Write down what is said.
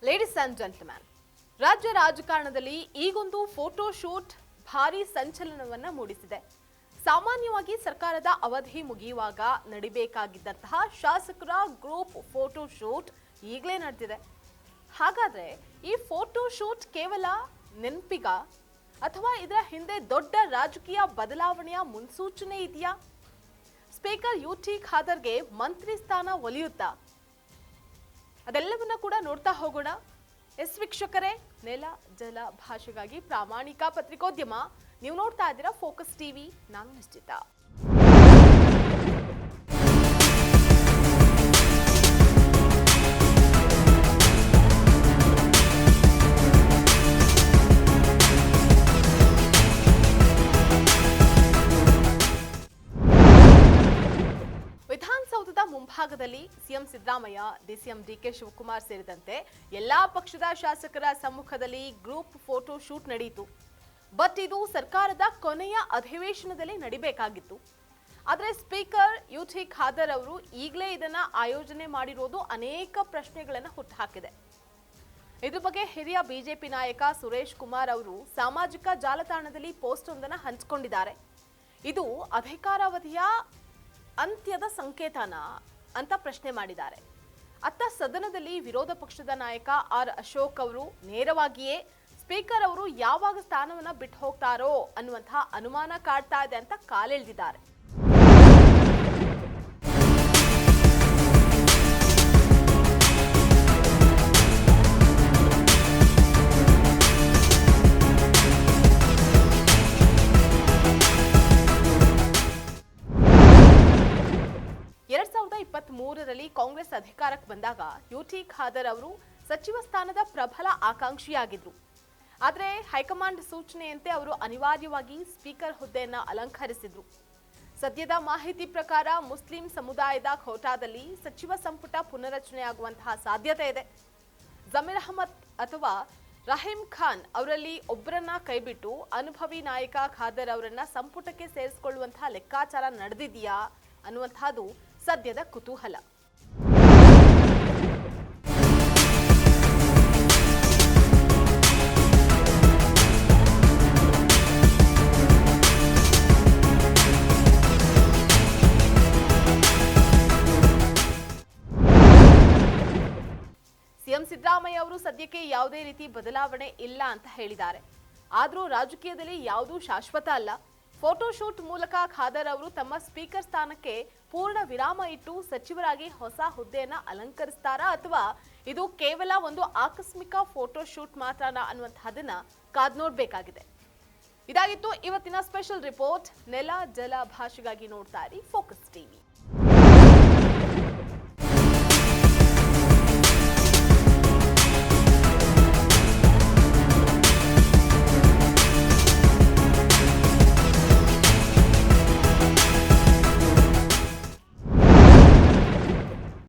Ladies and gentleman, ರಾಜ್ಯ ರಾಜಕಾರಣದಲ್ಲಿ ಈಗೊಂದು ಫೋಟೋ ಶೂಟ್ ಭಾರಿ ಸಂಚಲನವನ್ನ ಮೂಡಿಸಿದೆ. ಸಾಮಾನ್ಯವಾಗಿ ಸರ್ಕಾರದ ಅವಧಿ ಮುಗಿಯುವಾಗ ನಡಿಬೇಕಾಗಿದ್ದಂತಹ ಶಾಸಕರ ಗ್ರೂಪ್ ಫೋಟೋ ಶೂಟ್ ಈಗಲೇ ನಡೆದಿದೆ. ಹಾಗಾದ್ರೆ ಈ ಫೋಟೋ ಶೂಟ್ ಕೇವಲ ನೆನಪಿಗ ಅಥವಾ ಇದರ ಹಿಂದೆ ದೊಡ್ಡ ರಾಜಕೀಯ ಬದಲಾವಣೆಯ ಮುನ್ಸೂಚನೆ ಇದೆಯಾ? ಸ್ಪೀಕರ್ ಯುಟಿ ಖಾದರ್ಗೆ ಮಂತ್ರಿ ಸ್ಥಾನ ಒಲಿಯುತ್ತಾ? ಅದೆಲ್ಲವನ್ನ ಕೂಡ ನೋಡ್ತಾ ಹೋಗೋಣ. ವೀಕ್ಷಕರೇ, ನೆಲ ಜಲ ಭಾಷೆಗಾಗಿ ಪ್ರಾಮಾಣಿಕ ಪತ್ರಿಕೋದ್ಯಮ. ನೀವು ನೋಡ್ತಾ ಇದ್ದೀರಾ ಫೋಕಸ್ ಟಿವಿ. ನಾನು ನಿಶ್ಚಿತ. ವಿಧಾನಸೌಧದ ಮುಂಭಾಗದಲ್ಲಿ CM Siddaramaiah, DCM DK Shivakumar ಸೇರಿದಂತೆ ಎಲ್ಲಾ ಪಕ್ಷದ ಶಾಸಕರ ಸಮ್ಮುಖದಲ್ಲಿ ಗ್ರೂಪ್ ಫೋಟೋ ಶೂಟ್ ನಡೆಯಿತು. ಬಟ್ ಇದು ಸರ್ಕಾರದ ಕೊನೆಯ ಅಧಿವೇಶನದಲ್ಲಿ ನಡಿಬೇಕಾಗಿತ್ತು. ಆದರೆ ಸ್ಪೀಕರ್ ಯುಟಿ ಖಾದರ್ ಅವರು ಈಗಲೇ ಇದನ್ನ ಆಯೋಜನೆ ಮಾಡಿರೋದು ಅನೇಕ ಪ್ರಶ್ನೆಗಳನ್ನು ಹುಟ್ಟುಹಾಕಿದೆ. ಇದ್ರ ಬಗ್ಗೆ ಹಿರಿಯ ಬಿಜೆಪಿ ನಾಯಕ ಸುರೇಶ್ ಕುಮಾರ್ ಅವರು ಸಾಮಾಜಿಕ ಜಾಲತಾಣದಲ್ಲಿ ಪೋಸ್ಟ್ ಒಂದನ್ನು ಹಂಚಿಕೊಂಡಿದ್ದಾರೆ. ಇದು ಅಧಿಕಾರಾವಧಿಯ ಅಂತ್ಯದ ಸಂಕೇತನ ಅಂತ ಪ್ರಶ್ನೆ ಮಾಡಿದ್ದಾರೆ. ಅತ್ತ ಸದನದಲ್ಲಿ ವಿರೋಧ ಪಕ್ಷದ ನಾಯಕ ಆರ್ ಅಶೋಕ್ ಅವರು ನೇರವಾಗಿಯೇ ಸ್ಪೀಕರ್ ಅವರು ಯಾವಾಗ ಸ್ಥಾನವನ್ನ ಬಿಟ್ಟು ಹೋಗ್ತಾರೋ ಅನ್ನುವಂತಹ ಅನುಮಾನ ಕಾಡ್ತಾ ಇದೆ ಅಂತ ಕಾಲೆಳೆದಿದ್ದಾರೆ. ರಲ್ಲಿ ಕಾಂಗ್ರೆಸ್ ಅಧಿಕಾರಕ್ಕೆ ಬಂದಾಗ ಯುಟಿ ಖಾದರ್ ಅವರು ಸಚಿವ ಸ್ಥಾನದ ಪ್ರಬಲ ಆಕಾಂಕ್ಷಿಯಾಗಿದ್ರು. ಆದರೆ ಹೈಕಮಾಂಡ್ ಸೂಚನೆಯಂತೆ ಅವರು ಅನಿವಾರ್ಯವಾಗಿ ಸ್ಪೀಕರ್ ಹುದ್ದೆಯನ್ನ ಅಲಂಕರಿಸಿದ್ರು. ಸದ್ಯದ ಮಾಹಿತಿ ಪ್ರಕಾರ ಮುಸ್ಲಿಂ ಸಮುದಾಯದ ಖೋಟಾದಲ್ಲಿ ಸಚಿವ ಸಂಪುಟ ಪುನರಚನೆಯಾಗುವಂತಹ ಸಾಧ್ಯತೆ ಇದೆ. ಜಮೀರ್ ಅಹಮದ್ ಅಥವಾ ರಹೀಂ ಖಾನ್ ಅವರಲ್ಲಿ ಒಬ್ಬರನ್ನ ಕೈಬಿಟ್ಟು ಅನುಭವಿ ನಾಯಕ ಖಾದರ್ ಅವರನ್ನ ಸಂಪುಟಕ್ಕೆ ಸೇರಿಸಿಕೊಳ್ಳುವಂತಹ ಲೆಕ್ಕಾಚಾರ ನಡೆದಿದೆಯಾ ಅನ್ನುವಂತಹದ್ದು ಸದ್ಯದ ಕುತೂಹಲ. ಸಿಎಂ ಸಿದ್ದರಾಮಯ್ಯ ಅವರು ಸದ್ಯಕ್ಕೆ ಯಾವುದೇ ರೀತಿ ಬದಲಾವಣೆ ಇಲ್ಲ ಅಂತ ಹೇಳಿದ್ದಾರೆ. ಆದರೂ ರಾಜಕೀಯದಲ್ಲಿ ಯಾವುದೂ ಶಾಶ್ವತ ಅಲ್ಲ. ಫೋಟೋ ಶೂಟ್ ಮೂಲಕ ಖಾದರ್ ಅವರು ತಮ್ಮ ಸ್ಪೀಕರ್ ಸ್ಥಾನಕ್ಕೆ ಪೂರ್ಣ ವಿರಾಮ ಇಟ್ಟು ಸಚಿವರಾಗಿ ಹೊಸ ಹುದ್ದೆಯನ್ನ ಅಲಂಕರಿಸ್ತಾರಾ ಅಥವಾ ಇದು ಕೇವಲ ಒಂದು ಆಕಸ್ಮಿಕ ಫೋಟೋ ಶೂಟ್ ಮಾತ್ರನಾ ಅನ್ನುವಂತಹದನ್ನ ಕಾದ್ ನೋಡ್ಬೇಕಾಗಿದೆ. ಇದಾಗಿತ್ತು ಇವತ್ತಿನ ಸ್ಪೆಷಲ್ ರಿಪೋರ್ಟ್. ನೆಲ ಜಲ ಭಾಷೆಗಾಗಿ ನೋಡ್ತಾ ಇರಿ ಫೋಕಸ್ ಟಿವಿ.